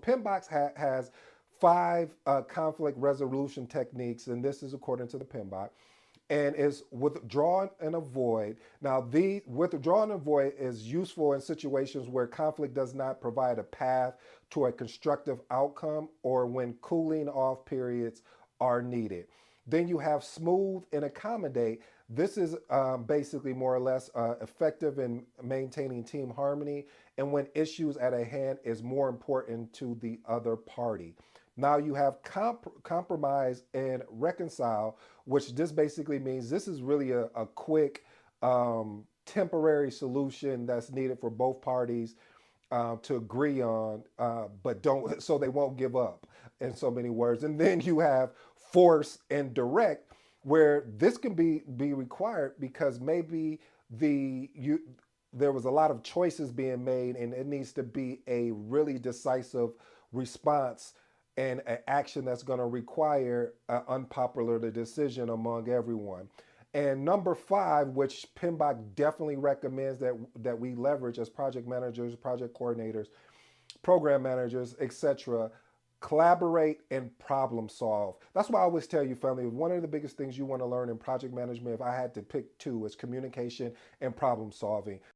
PMBOK has five conflict resolution techniques, and this is according to the PMBOK, and is withdraw and avoid. Now, the withdraw and avoid is useful in situations where conflict does not provide a path to a constructive outcome or when cooling off periods are needed. Then you have smooth and accommodate. This is basically more or less effective in maintaining team harmony and when issues at a hand is more important to the other party. Now you have compromise and reconcile, which this basically means this is really a quick temporary solution that's needed for both parties to agree on, but don't, so they won't give up in so many words. And then you have force and direct, where this can be required because maybe there was a lot of choices being made and it needs to be a really decisive response and an action that's going to require an unpopular decision among everyone. And number five, which PMBOK definitely recommends that we leverage as project managers, project coordinators, program managers, etc., collaborate and problem solve. That's why I always tell you, family, one of the biggest things you want to learn in project management, if I had to pick two, is communication and problem solving.